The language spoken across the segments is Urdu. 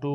2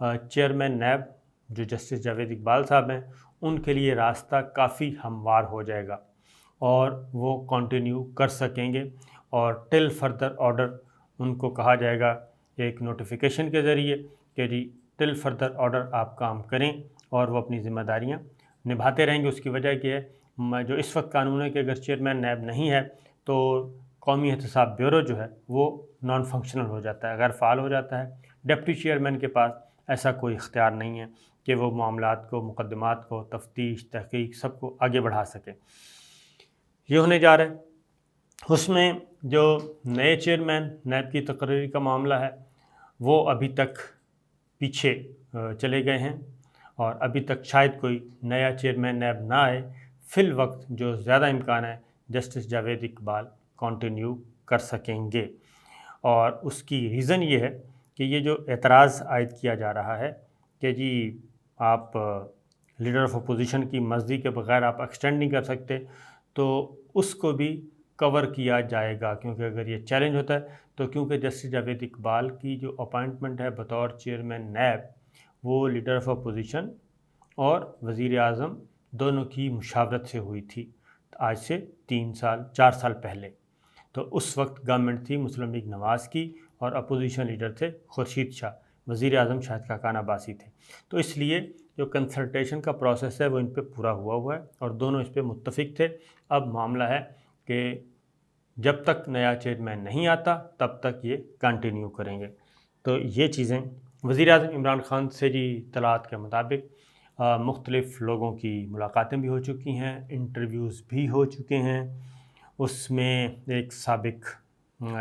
چیئرمین نیب جو جسٹس جاوید اقبال صاحب ہیں ان کے لیے راستہ کافی ہموار ہو جائے گا اور وہ کنٹینیو کر سکیں گے، اور ٹل فردر آرڈر ان کو کہا جائے گا ایک نوٹیفیکیشن کے ذریعے کہ جی ٹل فردر آرڈر آپ کام کریں اور وہ اپنی ذمہ داریاں نبھاتے رہیں گے۔ اس کی وجہ کیا ہے، جو اس وقت قانون ہے کہ اگر چیئرمین نیب نہیں ہے تو قومی احتساب بیورو جو ہے وہ نان فنکشنل ہو جاتا ہے، غیر فعال ہو جاتا ہے۔ ڈپٹی چیئرمین کے پاس ایسا کوئی اختیار نہیں ہے کہ وہ معاملات کو، مقدمات کو، تفتیش، تحقیق سب کو آگے بڑھا سکے۔ یہ ہونے جا رہا ہے۔ اس میں جو نئے چیئرمین نیب کی تقرری کا معاملہ ہے وہ ابھی تک پیچھے چلے گئے ہیں اور ابھی تک شاید کوئی نیا چیئرمین نیب نہ آئے۔ فی الوقت جو زیادہ امکان ہے جسٹس جاوید اقبال کنٹینیو کر سکیں گے، اور اس کی ریزن یہ ہے کہ یہ جو اعتراض عائد کیا جا رہا ہے کہ جی آپ لیڈر آف اپوزیشن کی مرضی کے بغیر آپ ایکسٹینڈ نہیں کر سکتے، تو اس کو بھی کور کیا جائے گا، کیونکہ اگر یہ چیلنج ہوتا ہے تو کیونکہ جسٹس جاوید اقبال کی جو اپائنٹمنٹ ہے بطور چیئرمین نیب وہ لیڈر آف اپوزیشن اور وزیر اعظم دونوں کی مشاورت سے ہوئی تھی آج سے 4 سال پہلے۔ تو اس وقت گورنمنٹ تھی مسلم لیگ نواز کی اور اپوزیشن لیڈر تھے خورشید شاہ، وزیر اعظم شاہد خاقان عباسی تھے۔ تو اس لیے جو کنسلٹیشن کا پروسیس ہے وہ ان پہ پورا ہوا ہے اور دونوں اس پہ متفق تھے۔ اب معاملہ ہے کہ جب تک نیا چیئرمین نہیں آتا تب تک یہ کنٹینیو کریں گے۔ تو یہ چیزیں وزیر اعظم عمران خان سے جی اطلاعات کے مطابق مختلف لوگوں کی ملاقاتیں بھی ہو چکی ہیں، انٹرویوز بھی ہو چکے ہیں۔ اس میں ایک سابق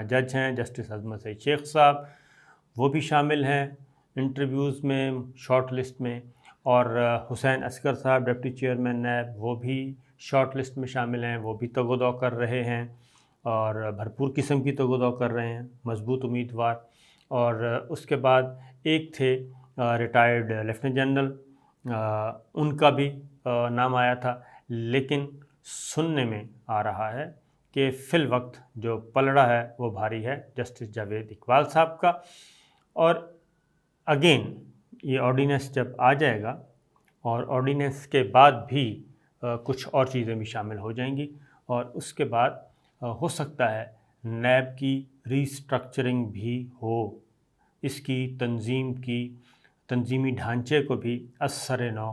جج ہیں جسٹس عظمت سعید شیخ صاحب، وہ بھی شامل ہیں انٹرویوز میں، شارٹ لسٹ میں، اور حسین اصغر صاحب ڈپٹی چیئرمین نیب وہ بھی شارٹ لسٹ میں شامل ہیں، وہ بھی تگ و دو کر رہے ہیں اور بھرپور قسم کی تگ و دو کر رہے ہیں، مضبوط امیدوار۔ اور اس کے بعد ایک تھے ریٹائرڈ لیفٹیننٹ جنرل، ان کا بھی نام آیا تھا، لیکن سننے میں آ رہا ہے کہ فی الوقت جو پلڑا ہے وہ بھاری ہے جسٹس جاوید اقبال صاحب کا۔ اور اگین یہ آرڈیننس جب آ جائے گا اور آرڈیننس کے بعد بھی کچھ اور چیزیں بھی شامل ہو جائیں گی، اور اس کے بعد ہو سکتا ہے نیب کی ری اسٹرکچرنگ بھی ہو، اس کی تنظیمی ڈھانچے کو بھی از سر نو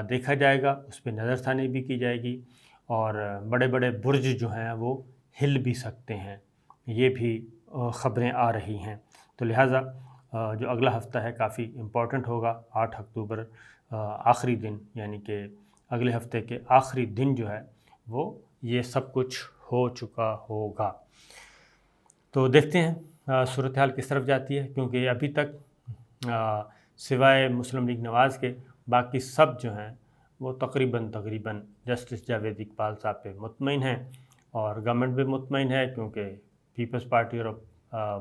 دیکھا جائے گا، اس پہ نظر ثانی بھی کی جائے گی، اور بڑے بڑے برج جو ہیں وہ ہل بھی سکتے ہیں، یہ بھی خبریں آ رہی ہیں۔ تو لہٰذا جو اگلا ہفتہ ہے کافی امپورٹنٹ ہوگا، 8 اکتوبر آخری دن، یعنی کہ اگلے ہفتے کے آخری دن جو ہے وہ یہ سب کچھ ہو چکا ہوگا۔ تو دیکھتے ہیں صورتحال کس طرف جاتی ہے، کیونکہ ابھی تک سوائے مسلم لیگ نواز کے باقی سب جو ہیں وہ تقریباً جسٹس جاوید اقبال صاحب پہ مطمئن ہیں، اور گورنمنٹ بھی مطمئن ہے کیونکہ پیپلز پارٹی اور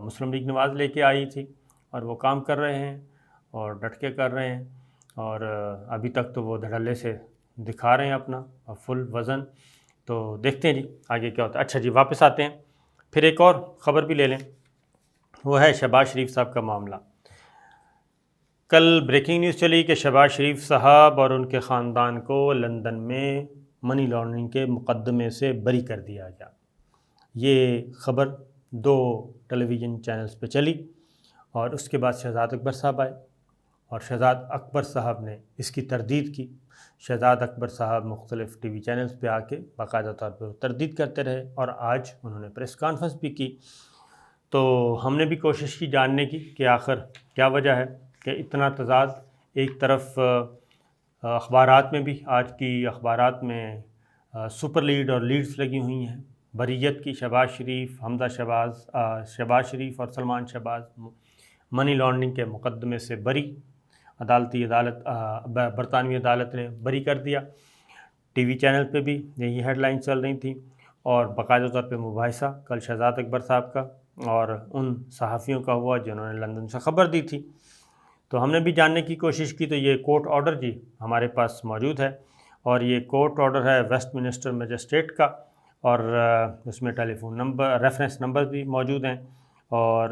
مسلم لیگ نواز لے کے آئی تھی، اور وہ کام کر رہے ہیں اور ڈٹ کے کر رہے ہیں، اور ابھی تک تو وہ دھڑلے سے دکھا رہے ہیں اپنا فل وزن۔ تو دیکھتے ہیں جی آگے کیا ہوتا ہے۔ اچھا جی، واپس آتے ہیں، پھر ایک اور خبر بھی لے لیں، وہ ہے شہباز شریف صاحب کا معاملہ۔ کل بریکنگ نیوز چلی کہ شہباز شریف صاحب اور ان کے خاندان کو لندن میں منی لانڈرنگ کے مقدمے سے بری کر دیا گیا۔ یہ خبر 2 ٹیلی ویژن چینلز پہ چلی، اور اس کے بعد شہزاد اکبر صاحب آئے اور شہزاد اکبر صاحب نے اس کی تردید کی۔ شہزاد اکبر صاحب مختلف ٹی وی چینلز پہ آ کے باقاعدہ طور پہ تردید کرتے رہے، اور آج انہوں نے پریس کانفرنس بھی کی۔ تو ہم نے بھی کوشش کی جاننے کی کہ آخر کیا وجہ ہے کہ اتنا تضاد۔ ایک طرف اخبارات میں بھی، آج کی اخبارات میں سپر لیڈ اور لیڈز لگی ہوئی ہیں بریت کی، شہباز شریف، حمزہ شہباز شریف اور سلمان شہباز منی لانڈرنگ کے مقدمے سے بری، برطانوی عدالت نے بری کر دیا۔ ٹی وی چینل پہ بھی یہی ہیڈ لائن چل رہی تھیں، اور باقاعدہ طور پہ مباحثہ کل شہزاد اکبر صاحب کا اور ان صحافیوں کا ہوا جنہوں نے لندن سے خبر دی تھی۔ تو ہم نے بھی جاننے کی کوشش کی، تو یہ کورٹ آرڈر جی ہمارے پاس موجود ہے، اور یہ کورٹ آرڈر ہے ویسٹ منسٹر مجسٹریٹ کا، اور اس میں ٹیلی فون نمبر، ریفرنس نمبر بھی موجود ہیں، اور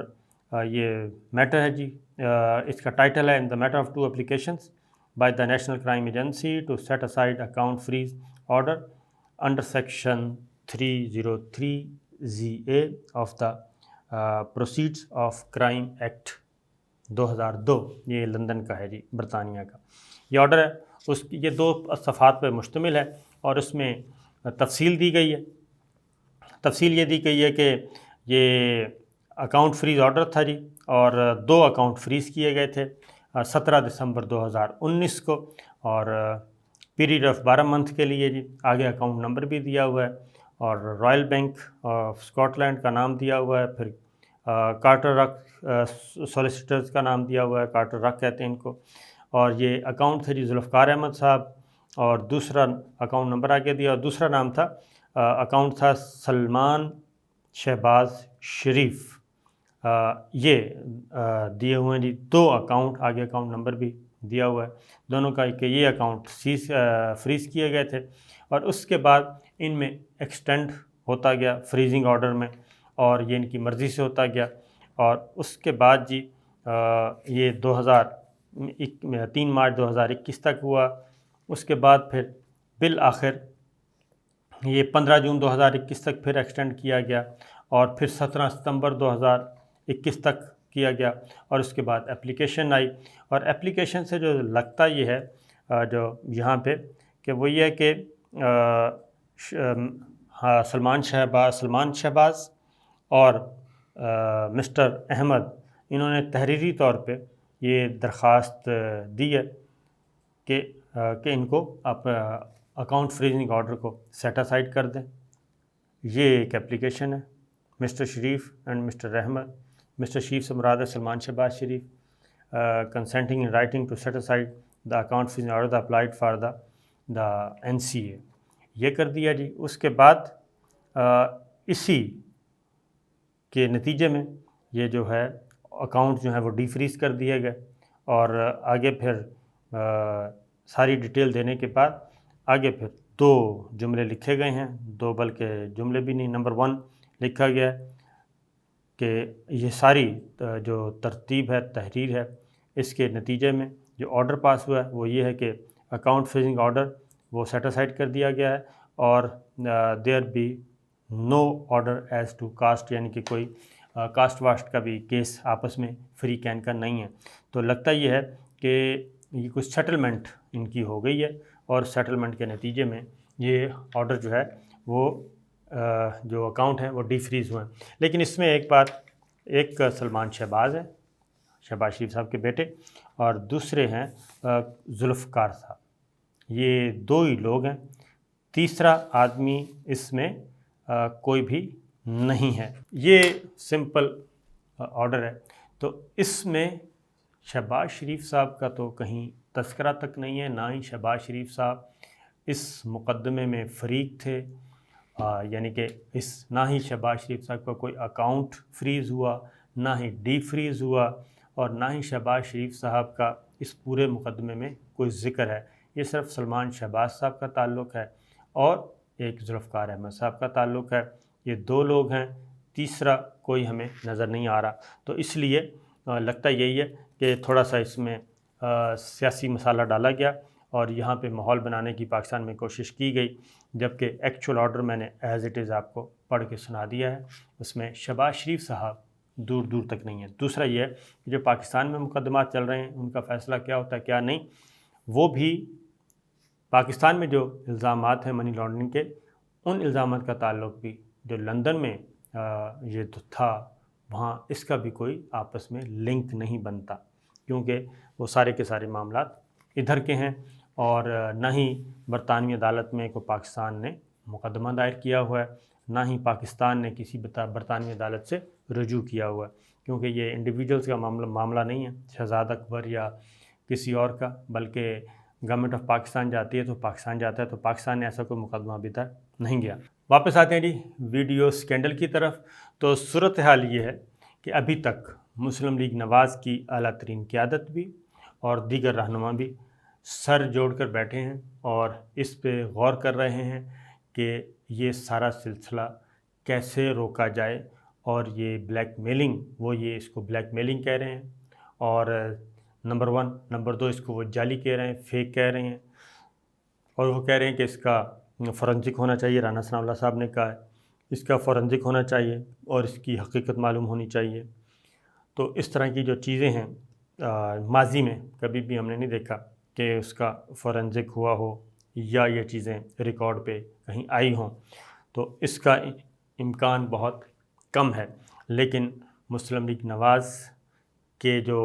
یہ میٹر ہے جی، اس کا ٹائٹل ہے in the matter of 2 applications by the National Crime Agency to set aside account freeze order under section 303(ZA) of the proceeds of crime act 2002۔ یہ لندن کا ہے جی، برطانیہ کا یہ آرڈر ہے۔ یہ 2 صفحات پر مشتمل ہے اور اس میں تفصیل دی گئی ہے۔ تفصیل یہ دی گئی ہے کہ یہ اکاؤنٹ فریز آرڈر تھا جی، اور 2 اکاؤنٹ فریز کیے گئے تھے 17 دسمبر 2019 کو، اور پیریڈ آف 12 منتھ کے لیے جی۔ آگے اکاؤنٹ نمبر بھی دیا ہوا ہے اور Royal Bank of Scotland کا نام دیا ہوا ہے، پھر کارٹر رک سولیسیٹرز کا نام دیا ہوا ہے، کارٹر رک کہتے ہیں ان کو، اور یہ اکاؤنٹ تھے جی ذوالفقار احمد صاحب، اور دوسرا اکاؤنٹ نمبر آگے دیا، اور دوسرا نام تھا اکاؤنٹ تھا سلمان شہباز شریف۔ یہ دیے ہوئے ہیں جی 2 اکاؤنٹ، آگے اکاؤنٹ نمبر بھی دیا ہوا ہے دونوں کا، کہ یہ اکاؤنٹ فریز کیے گئے تھے، اور اس کے بعد ان میں ایکسٹینڈ ہوتا گیا فریزنگ آرڈر میں، اور یہ ان کی مرضی سے ہوتا گیا، اور اس کے بعد جی یہ 3 مارچ 2021 تک ہوا۔ اس کے بعد پھر بالآخر یہ 15 جون 2021 تک پھر ایکسٹینڈ کیا گیا، اور پھر 17 ستمبر 2021 تک کیا گیا، اور اس کے بعد اپلیکیشن آئی، اور اپلیکیشن سے جو لگتا یہ ہے جو یہاں پہ کہ وہ یہ ہے کہ سلمان شہباز اور مسٹر احمد، انہوں نے تحریری طور پہ یہ درخواست دی ہے کہ ان کو آپ اکاؤنٹ فریزنگ آرڈر کو سیٹ اسائڈ کر دیں۔ یہ ایک اپلیکیشن ہے، mister Sharif and mister Ahmed, mister Sharif سے مراد ہے Salman Shahbaz Sharif, consenting in writing to set aside the account freezing order the applied for the NCA، یہ کر دیا جی۔ اس کے بعد اسی کے نتیجے میں یہ جو ہے اکاؤنٹ جو ہے وہ ڈی فریز کر دیے گئے، اور آگے پھر ساری ڈیٹیل دینے کے بعد آگے پھر 2 جملے لکھے گئے ہیں، 2 بلکہ جملے بھی نہیں، نمبر 1 لکھا گیا ہے کہ یہ ساری جو ترتیب ہے، تحریر ہے، اس کے نتیجے میں جو آرڈر پاس ہوا ہے وہ یہ ہے کہ اکاؤنٹ فریزنگ آرڈر وہ سیٹ اسائڈ کر دیا گیا ہے، اور there be no order as to cost, یعنی کہ کوئی کاسٹ واسٹ کا بھی کیس آپس میں فری کین کا نہیں ہے۔ تو لگتا یہ ہے کہ یہ کچھ سیٹلمنٹ ان کی ہو گئی ہے، اور سیٹلمنٹ کے نتیجے میں یہ آرڈر جو ہے وہ جو اکاؤنٹ ہیں وہ ڈی فریز ہوئے ہیں۔ لیکن اس میں ایک بات، ایک سلمان شہباز ہے، شہباز شریف صاحب کے بیٹے، اور دوسرے ہیں ذوالفقار صاحب، یہ 2 ہی لوگ ہیں، تیسرا آدمی اس میں کوئی بھی نہیں ہے۔ یہ سمپل آرڈر ہے۔ تو اس میں شہباز شریف صاحب کا تو کہیں تذکرہ تک نہیں ہے، نہ ہی شہباز شریف صاحب اس مقدمے میں فریق تھے، یعنی کہ نہ ہی شہباز شریف صاحب کا کوئی اکاؤنٹ فریز ہوا، نہ ہی ڈی فریز ہوا، اور نہ ہی شہباز شریف صاحب کا اس پورے مقدمے میں کوئی ذکر ہے۔ یہ صرف سلمان شہباز صاحب کا تعلق ہے اور ایک ذوالفقار احمد صاحب کا تعلق ہے۔ یہ 2 لوگ ہیں، تیسرا کوئی ہمیں نظر نہیں آ رہا۔ تو اس لیے لگتا یہی ہے کہ تھوڑا سا اس میں سیاسی مسالہ ڈالا گیا، اور یہاں پہ ماحول بنانے کی پاکستان میں کوشش کی گئی، جبکہ ایکچوئل آرڈر میں نے ایز اٹ از آپ کو پڑھ کے سنا دیا ہے، اس میں شہباز شریف صاحب دور دور تک نہیں ہے۔ دوسرا یہ ہے کہ جو پاکستان میں مقدمات چل رہے ہیں ان کا فیصلہ کیا ہوتا ہے کیا نہیں، وہ بھی پاکستان میں جو الزامات ہیں منی لانڈرنگ کے، ان الزامات کا تعلق بھی جو لندن میں یہ تھا، وہاں اس کا بھی کوئی آپس میں لنک نہیں بنتا، کیونکہ وہ سارے کے سارے معاملات ادھر کے ہیں، اور نہ ہی برطانوی عدالت میں کو پاکستان نے مقدمہ دائر کیا ہوا ہے، نہ ہی پاکستان نے کسی برطانوی عدالت سے رجوع کیا ہوا ہے، کیونکہ یہ انڈیویجولز کا معاملہ نہیں ہے، شہزاد اکبر یا کسی اور کا، بلکہ گورنمنٹ آف پاکستان جاتی ہے تو پاکستان جاتا ہے، تو پاکستان نے ایسا کوئی مقدمہ ابھی تک نہیں گیا۔ واپس آتے ہیں جی ویڈیو سکینڈل کی طرف۔ تو صورتحال یہ ہے کہ ابھی تک مسلم لیگ نواز کی اعلیٰ ترین قیادت بھی اور دیگر رہنما بھی سر جوڑ کر بیٹھے ہیں اور اس پہ غور کر رہے ہیں کہ یہ سارا سلسلہ کیسے روکا جائے اور یہ بلیک میلنگ، وہ یہ اس کو بلیک میلنگ کہہ رہے ہیں، اور نمبر 1، نمبر 2 اس کو وہ جعلی کہہ رہے ہیں، فیک کہہ رہے ہیں، اور وہ کہہ رہے ہیں کہ اس کا فورنزک ہونا چاہیے۔ رانا ثناء اللہ صاحب نے کہا ہے اس کا فورنزک ہونا چاہیے اور اس کی حقیقت معلوم ہونی چاہیے۔ تو اس طرح کی جو چیزیں ہیں ماضی میں کبھی بھی ہم نے نہیں دیکھا کہ اس کا فورنزک ہوا ہو یا یہ چیزیں ریکارڈ پہ کہیں آئی ہوں، تو اس کا امکان بہت کم ہے۔ لیکن مسلم لیگ نواز کے جو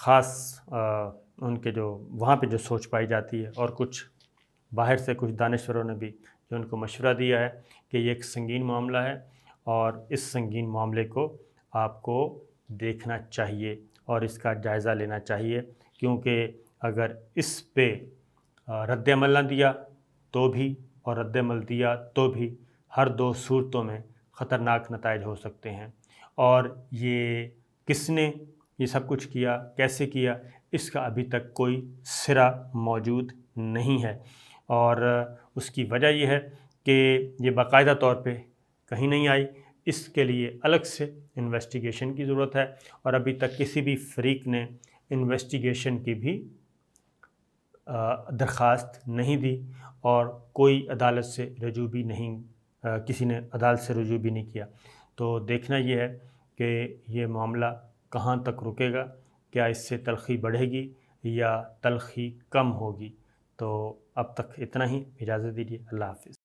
خاص ان کے جو وہاں پہ جو سوچ پائی جاتی ہے، اور کچھ باہر سے کچھ دانشوروں نے بھی جو ان کو مشورہ دیا ہے کہ یہ ایک سنگین معاملہ ہے اور اس سنگین معاملے کو آپ کو دیکھنا چاہیے اور اس کا جائزہ لینا چاہیے، کیونکہ اگر اس پہ رد عمل نہ دیا تو بھی، اور رد عمل دیا تو بھی، ہر 2 صورتوں میں خطرناک نتائج ہو سکتے ہیں۔ اور یہ کس نے یہ سب کچھ کیا، کیسے کیا، اس کا ابھی تک کوئی سرا موجود نہیں ہے، اور اس کی وجہ یہ ہے کہ یہ باقاعدہ طور پہ کہیں نہیں آئی۔ اس کے لیے الگ سے انویسٹیگیشن کی ضرورت ہے، اور ابھی تک کسی بھی فریق نے انویسٹیگیشن کی بھی درخواست نہیں دی، اور کوئی عدالت سے رجوع بھی نہیں، کسی نے عدالت سے رجوع بھی نہیں کیا۔ تو دیکھنا یہ ہے کہ یہ معاملہ کہاں تک رکے گا، کیا اس سے تلخی بڑھے گی یا تلخی کم ہوگی۔ تو اب تک اتنا ہی، اجازت دیجیے، اللہ حافظ۔